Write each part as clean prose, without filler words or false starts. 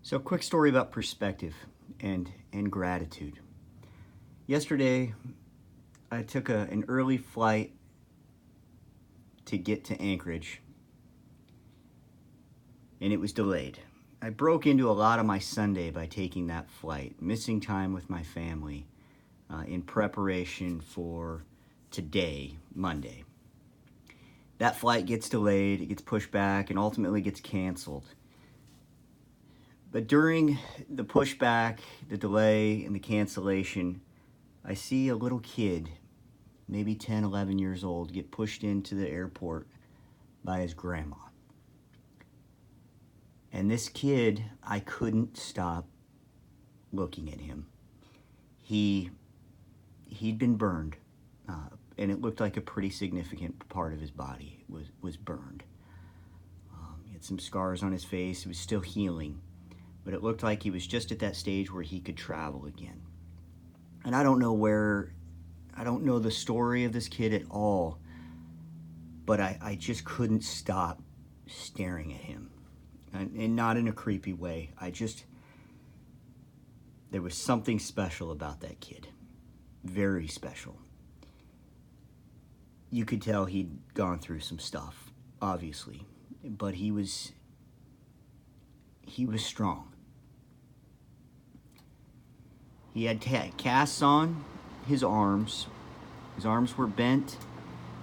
So, quick story about perspective and gratitude. Yesterday, I took an early flight to get to Anchorage, and it was delayed. I broke into a lot of my Sunday by taking that flight, missing time with my family in preparation for today, Monday. That flight gets delayed, it gets pushed back, and ultimately gets canceled. But during the pushback, the delay, and the cancellation, I see a little kid, maybe 10, 11 years old, get pushed into the airport by his grandma. And this kid, I couldn't stop looking at him. He'd been burned, and it looked like a pretty significant part of his body was burned. He had some scars on his face. He was still healing, but it looked like he was just at that stage where he could travel again. And I don't know the story of this kid at all, but I just couldn't stop staring at him. And not in a creepy way. There was something special about that kid. Very special. You could tell he'd gone through some stuff, obviously, but he was strong. He had casts on his arms. His arms were bent,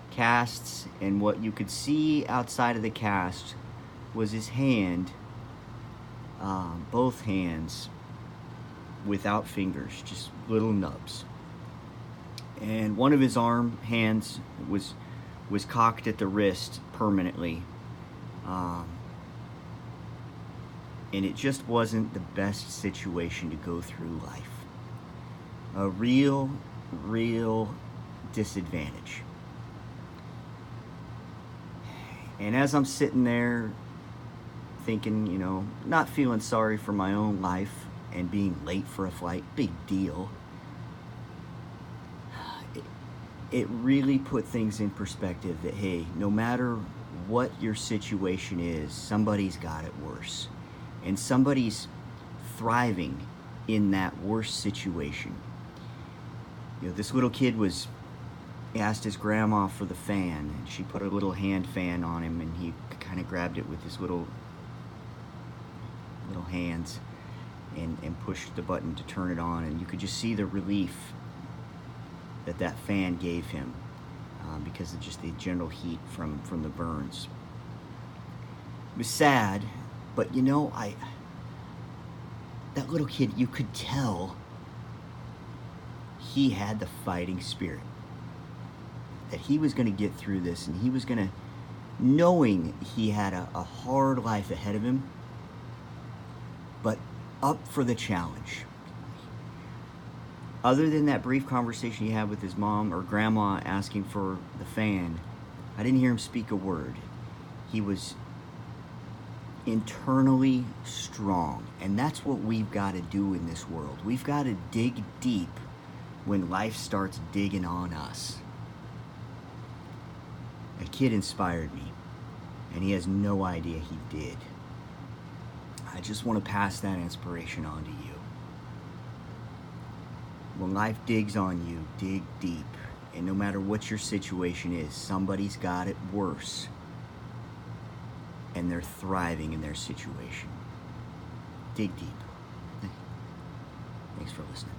casts, and what you could see outside of the cast was his hand, both hands, without fingers, just little nubs. And one of his hands was cocked at the wrist permanently. And it just wasn't the best situation to go through life. A real disadvantage. And as I'm sitting there thinking, not feeling sorry for my own life and being late for a flight, big deal, it really put things in perspective that, hey, no matter what your situation is, somebody's got it worse. And somebody's thriving in that worst situation. This little kid asked his grandma for the fan, and she put a little hand fan on him, and he kind of grabbed it with his little hands and pushed the button to turn it on, and you could just see the relief that fan gave him because of just the general heat from the burns. It was sad, but that little kid, you could tell he had the fighting spirit, that he was going to get through this, and he was going to, knowing he had a hard life ahead of him, but up for the challenge. Other than that brief conversation he had with his mom or grandma asking for the fan, I didn't hear him speak a word. He was internally strong, and that's what we've got to do in this world. We've got to dig deep when life starts digging on us. A kid inspired me, and he has no idea he did. I just want to pass that inspiration on to you. When life digs on you, dig deep. And no matter what your situation is, somebody's got it worse, and they're thriving in their situation. Dig deep. Thanks for listening.